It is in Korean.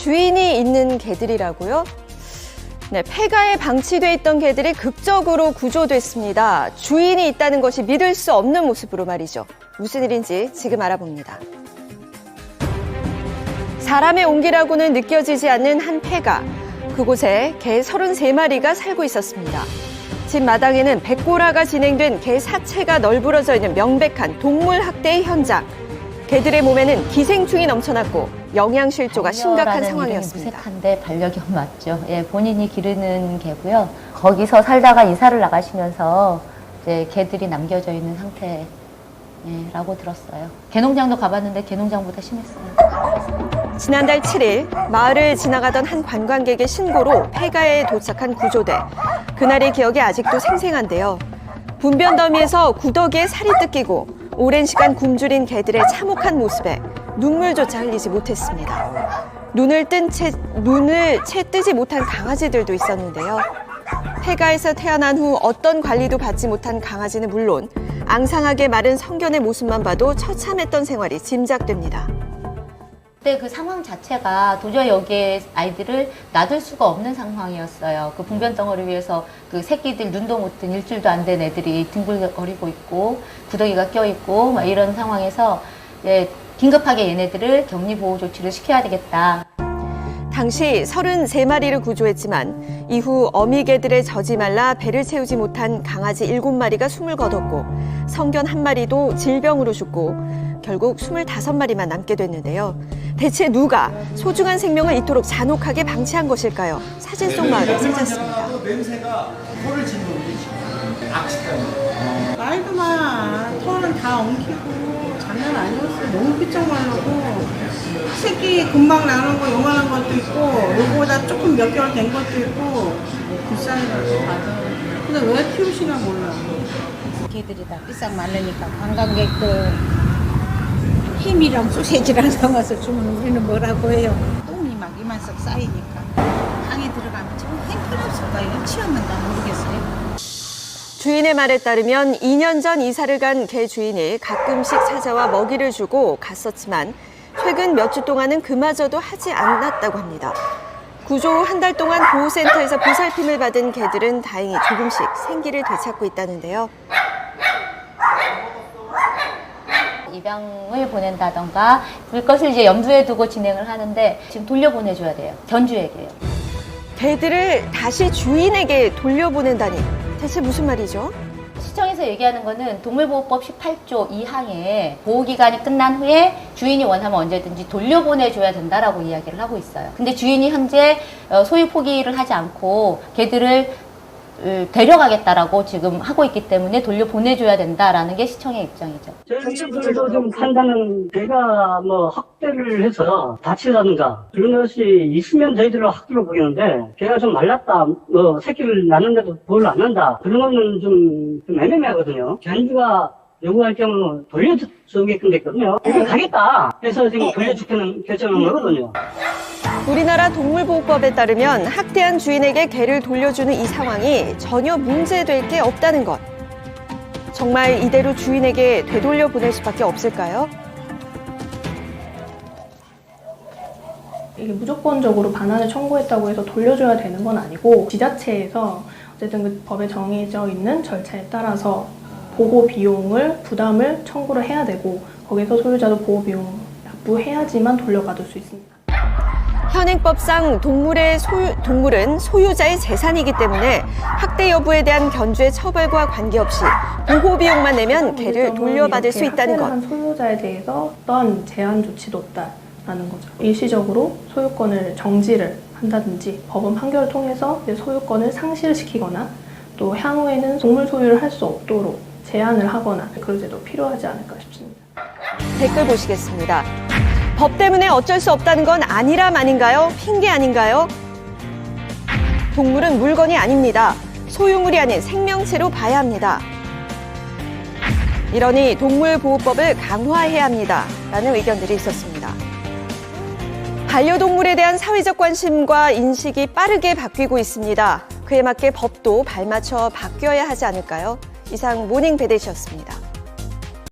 주인이 있는 개들이라고요? 네, 폐가에 방치돼 있던 개들이 극적으로 구조됐습니다. 주인이 있다는 것이 믿을 수 없는 모습으로 말이죠. 무슨 일인지 지금 알아봅니다. 사람의 온기라고는 느껴지지 않는 한 폐가. 그곳에 개 33마리가 살고 있었습니다. 집 마당에는 백골화가 진행된 개 사체가 널브러져 있는 명백한 동물 학대의 현장. 개들의 몸에는 기생충이 넘쳐났고 영양실조가 심각한 상황이었습니다. 무색한데 반려견 맞죠? 예, 본인이 기르는 개고요. 거기서 살다가 이사를 나가시면서 이제 개들이 남겨져 있는 상태라고 들었어요. 개농장도 가봤는데 개농장보다 심했어요. 지난달 7일 마을을 지나가던 한 관광객의 신고로 폐가에 도착한 구조대. 그날의 기억이 아직도 생생한데요. 분변 더미에서 구더기에 살이 뜯기고 오랜 시간 굶주린 개들의 참혹한 모습에 눈물조차 흘리지 못했습니다. 눈을 채 뜨지 못한 강아지들도 있었는데요. 폐가에서 태어난 후 어떤 관리도 받지 못한 강아지는 물론 앙상하게 마른 성견의 모습만 봐도 처참했던 생활이 짐작됩니다. 그때 그 상황 자체가 도저히 여기에 아이들을 놔둘 수가 없는 상황이었어요. 그 분변 덩어리 위에서 그 새끼들 눈도 못 뜬 일주일도 안 된 애들이 뒹굴거리고 있고 구더기가 껴있고 막 이런 상황에서 긴급하게 얘네들을 격리보호 조치를 시켜야 되겠다. 당시 33마리를 구조했지만 이후 어미개들의 젖이 말라 배를 채우지 못한 강아지 7마리가 숨을 거뒀고 성견 1마리도 질병으로 죽고 결국 25마리만 남게 됐는데요. 대체 누가 소중한 생명을 이토록 잔혹하게 방치한 것일까요? 사진 속 마을을 찾았습니다. 냄새가 털을 짓는 악취까지. 말도마 털은 다 엉키고 장난 아니었어요. 너무 삐쩍 말라고 새끼 금방 나는 거 요만한 것도 있고 요거보다 조금 몇 개월 된 것도 있고 불쌍해가지고 다들. 근데 왜 키우시나 몰라. 개들이 다 삐싹 마르니까 관광객들 햄이랑 소세지랑 담아서 주면 우리는 뭐라고 해요. 똥이 막 이만큼 쌓이니까 방에 들어가면 좀 행편없을까요? 치웠는가 모르겠어요. 주인의 말에 따르면 2년 전 이사를 간 개 주인이 가끔씩 찾아와 먹이를 주고 갔었지만 최근 몇 주 동안은 그마저도 하지 않았다고 합니다. 구조 후 한 달 동안 보호센터에서 보살핌을 받은 개들은 다행히 조금씩 생기를 되찾고 있다는데요. 입양을 보낸다던가 그것을 이제 염두에 두고 진행을 하는데 지금 돌려보내줘야 돼요. 견주에게요. 개들을 다시 주인에게 돌려보낸다니 대체 무슨 말이죠? 시청에서 얘기하는 거는 동물보호법 18조 2항에 보호기간이 끝난 후에 주인이 원하면 언제든지 돌려보내줘야 된다라고 이야기를 하고 있어요. 근데 주인이 현재 소유 포기를 하지 않고 개들을 데려가겠다라고 지금 하고 있기 때문에 돌려보내줘야 된다라는 게 시청의 입장이죠. 저희들도 좀 판단은 개가 뭐 학대를 해서 다치다든가 그런 것이 있으면 저희들은 학대로 보겠는데 개가 좀 말랐다, 뭐 새끼를 낳는데도 보호를 안 한다 그런 거는 좀 애매하거든요. 견주가 요구할 경우 돌려주게끔 됐거든요. 이거 가겠다 해서 지금 돌려주기는 결정한 거거든요. 우리나라 동물보호법에 따르면 학대한 주인에게 개를 돌려주는 이 상황이 전혀 문제될 게 없다는 것. 정말 이대로 주인에게 되돌려 보낼 수밖에 없을까요? 이게 무조건적으로 반환을 청구했다고 해서 돌려줘야 되는 건 아니고 지자체에서 어쨌든 그 법에 정해져 있는 절차에 따라서 보호 비용을 부담을 청구를 해야 되고 거기서 소유자도 보호 비용 납부해야지만 돌려받을 수 있습니다. 현행법상 동물은 소유자의 재산이기 때문에 학대 여부에 대한 견주의 처벌과 관계없이 보호 비용만 내면 개를 돌려받을 수 있다는 것. 학대한 소유자에 대해서 어떤 제한 조치도 없다라는 거죠. 일시적으로 소유권을 정지를 한다든지 법원 판결을 통해서 소유권을 상실시키거나 또 향후에는 동물 소유를 할 수 없도록 제한을 하거나 그런 제도 필요하지 않을까 싶습니다. 댓글 보시겠습니다. 법 때문에 어쩔 수 없다는 건 아니람 아닌가요? 핑계 아닌가요? 동물은 물건이 아닙니다. 소유물이 아닌 생명체로 봐야 합니다. 이러니 동물보호법을 강화해야 합니다. 라는 의견들이 있었습니다. 반려동물에 대한 사회적 관심과 인식이 빠르게 바뀌고 있습니다. 그에 맞게 법도 발맞춰 바뀌어야 하지 않을까요? 이상 모닝 배대시였습니다.